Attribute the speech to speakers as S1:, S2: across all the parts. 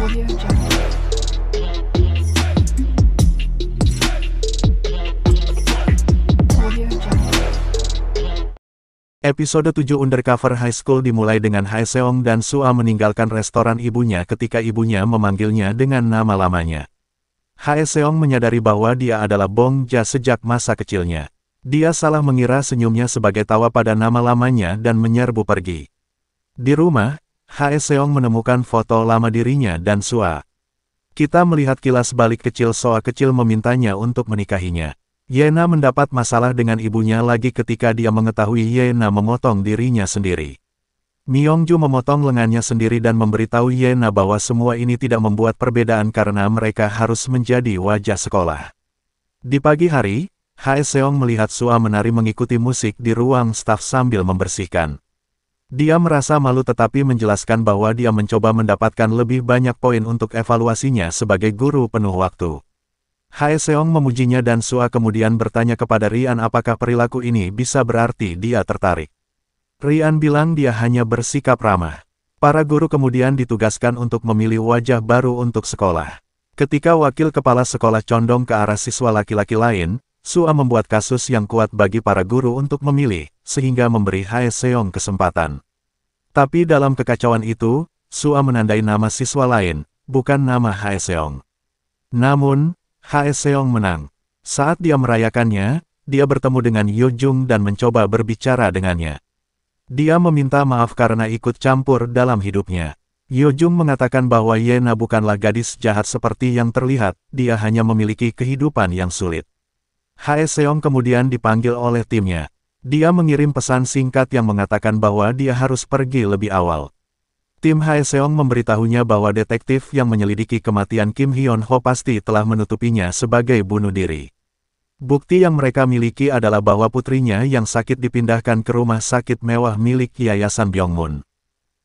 S1: Audio Jungle. Audio Jungle.
S2: Episode 7 Undercover High School dimulai dengan Haeseong dan Sua meninggalkan restoran ibunya ketika ibunya memanggilnya dengan nama lamanya. Haeseong menyadari bahwa dia adalah Bong Ja sejak masa kecilnya. Dia salah mengira senyumnya sebagai tawa pada nama lamanya dan menyerbu pergi. Di rumah, Haeseong menemukan foto lama dirinya dan Sua. Kita melihat kilas balik kecil Sua kecil memintanya untuk menikahinya. Yena mendapat masalah dengan ibunya lagi ketika dia mengetahui Yena memotong dirinya sendiri. Myongju memotong lengannya sendiri dan memberitahu Yena bahwa semua ini tidak membuat perbedaan karena mereka harus menjadi wajah sekolah. Di pagi hari, Haeseong melihat Sua menari mengikuti musik di ruang staf sambil membersihkan. Dia merasa malu tetapi menjelaskan bahwa dia mencoba mendapatkan lebih banyak poin untuk evaluasinya sebagai guru penuh waktu. Haeseong memujinya dan Sua kemudian bertanya kepada Rian apakah perilaku ini bisa berarti dia tertarik. Rian bilang dia hanya bersikap ramah. Para guru kemudian ditugaskan untuk memilih wajah baru untuk sekolah. Ketika wakil kepala sekolah condong ke arah siswa laki-laki lain, Sua membuat kasus yang kuat bagi para guru untuk memilih, sehingga memberi Haeseong kesempatan. Tapi dalam kekacauan itu, Sua menandai nama siswa lain, bukan nama Haeseong. Namun, Haeseong menang. Saat dia merayakannya, dia bertemu dengan Yojung dan mencoba berbicara dengannya. Dia meminta maaf karena ikut campur dalam hidupnya. Yojung mengatakan bahwa Yena bukanlah gadis jahat seperti yang terlihat, dia hanya memiliki kehidupan yang sulit. Haeseong kemudian dipanggil oleh timnya. Dia mengirim pesan singkat yang mengatakan bahwa dia harus pergi lebih awal. Tim Haeseong memberitahunya bahwa detektif yang menyelidiki kematian Kim Hyun Ho pasti telah menutupinya sebagai bunuh diri. Bukti yang mereka miliki adalah bahwa putrinya yang sakit dipindahkan ke rumah sakit mewah milik Yayasan Byongmun.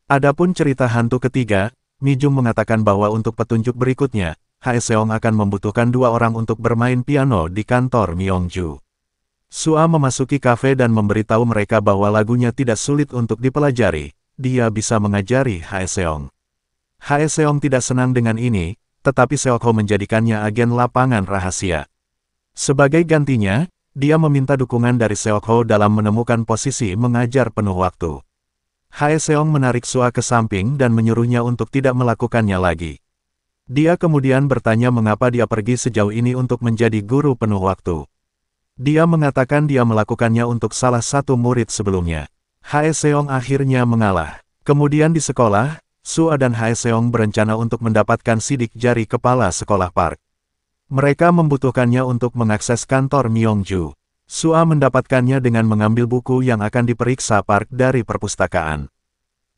S2: Adapun cerita hantu ketiga, Mijung mengatakan bahwa untuk petunjuk berikutnya, Haeseong akan membutuhkan 2 orang untuk bermain piano di kantor Myongju. Sua memasuki kafe dan memberitahu mereka bahwa lagunya tidak sulit untuk dipelajari, dia bisa mengajari Haeseong. Haeseong tidak senang dengan ini, tetapi Seokho menjadikannya agen lapangan rahasia. Sebagai gantinya, dia meminta dukungan dari Seokho dalam menemukan posisi mengajar penuh waktu. Haeseong menarik Sua ke samping dan menyuruhnya untuk tidak melakukannya lagi. Dia kemudian bertanya mengapa dia pergi sejauh ini untuk menjadi guru penuh waktu. Dia mengatakan dia melakukannya untuk salah satu murid sebelumnya. Haeseong akhirnya mengalah. Kemudian di sekolah, Sua dan Haeseong berencana untuk mendapatkan sidik jari kepala sekolah Park. Mereka membutuhkannya untuk mengakses kantor Myongju. Sua mendapatkannya dengan mengambil buku yang akan diperiksa Park dari perpustakaan.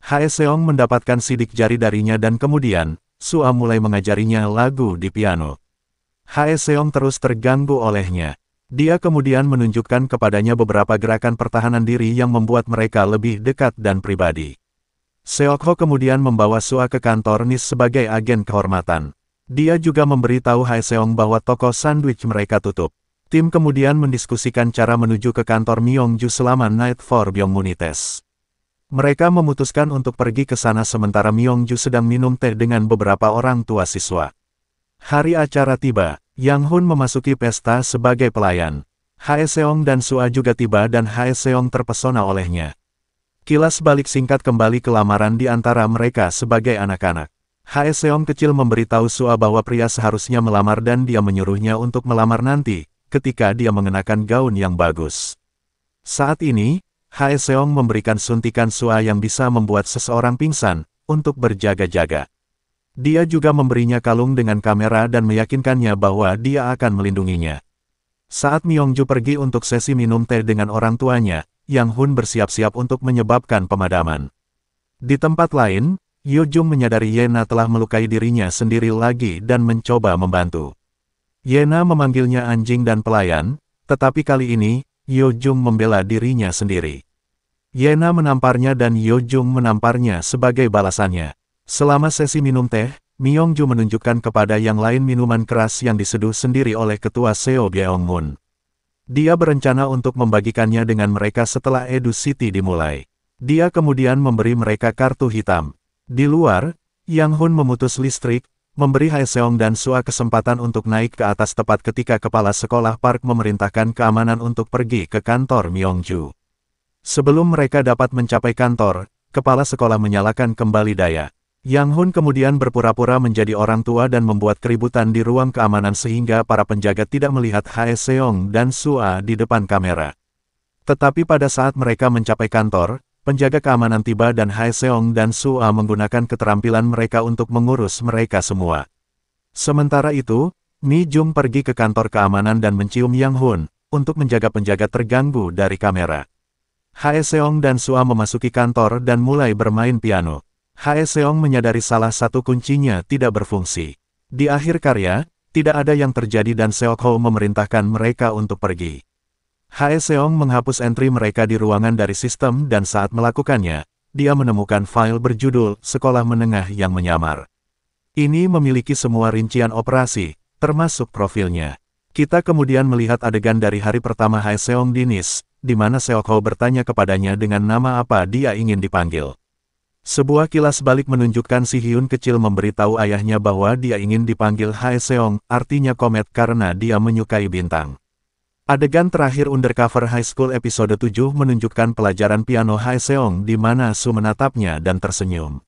S2: Haeseong mendapatkan sidik jari darinya dan kemudian, Sua mulai mengajarinya lagu di piano. Haeseong terus terganggu olehnya. Dia kemudian menunjukkan kepadanya beberapa gerakan pertahanan diri yang membuat mereka lebih dekat dan pribadi. Seokho kemudian membawa Sua ke kantor NIS sebagai agen kehormatan. Dia juga memberitahu Haeseong bahwa toko sandwich mereka tutup. Tim kemudian mendiskusikan cara menuju ke kantor Myongju selama Night for Byongmunites. Mereka memutuskan untuk pergi ke sana sementara Myongju sedang minum teh dengan beberapa orang tua siswa. Hari acara tiba, Yang Hun memasuki pesta sebagai pelayan. Haeseong dan Sua juga tiba dan Haeseong terpesona olehnya. Kilas balik singkat kembali ke lamaran di antara mereka sebagai anak-anak. Haeseong kecil memberitahu Sua bahwa pria seharusnya melamar dan dia menyuruhnya untuk melamar nanti, ketika dia mengenakan gaun yang bagus. Saat ini, Haeseong memberikan suntikan Sua yang bisa membuat seseorang pingsan, untuk berjaga-jaga. Dia juga memberinya kalung dengan kamera dan meyakinkannya bahwa dia akan melindunginya. Saat Myongju pergi untuk sesi minum teh dengan orang tuanya, Yang Hun bersiap-siap untuk menyebabkan pemadaman. Di tempat lain, Yojung menyadari Yena telah melukai dirinya sendiri lagi dan mencoba membantu. Yena memanggilnya anjing dan pelayan, tetapi kali ini, Yojung membela dirinya sendiri. Yena menamparnya dan Yojung menamparnya sebagai balasannya. Selama sesi minum teh, Myongju menunjukkan kepada yang lain minuman keras yang diseduh sendiri oleh ketua Seo Byongmun. Dia berencana untuk membagikannya dengan mereka setelah Edu City dimulai. Dia kemudian memberi mereka kartu hitam. Di luar, Yang Hun memutus listrik, memberi Haeseong dan Sua kesempatan untuk naik ke atas tepat ketika kepala sekolah Park memerintahkan keamanan untuk pergi ke kantor Myongju. Sebelum mereka dapat mencapai kantor, kepala sekolah menyalakan kembali daya. Yang Hun kemudian berpura-pura menjadi orang tua dan membuat keributan di ruang keamanan sehingga para penjaga tidak melihat Haeseong dan Sua di depan kamera. Tetapi pada saat mereka mencapai kantor, penjaga keamanan tiba dan Haeseong dan Sua menggunakan keterampilan mereka untuk mengurus mereka semua. Sementara itu, Mi Jung pergi ke kantor keamanan dan mencium Yang Hun, untuk menjaga penjaga terganggu dari kamera. Haeseong dan Sua memasuki kantor dan mulai bermain piano. Haeseong menyadari salah satu kuncinya tidak berfungsi. Di akhir karya, tidak ada yang terjadi dan Seok Ho memerintahkan mereka untuk pergi. Haeseong menghapus entry mereka di ruangan dari sistem dan saat melakukannya, dia menemukan file berjudul Sekolah Menengah yang Menyamar. Ini memiliki semua rincian operasi, termasuk profilnya. Kita kemudian melihat adegan dari hari pertama Haeseong di NIS, di mana Seok Ho bertanya kepadanya dengan nama apa dia ingin dipanggil. Sebuah kilas balik menunjukkan si Hyun kecil memberitahu ayahnya bahwa dia ingin dipanggil Haeseong, artinya komet karena dia menyukai bintang. Adegan terakhir Undercover High School episode 7 menunjukkan pelajaran piano Haeseong di mana Su menatapnya dan tersenyum.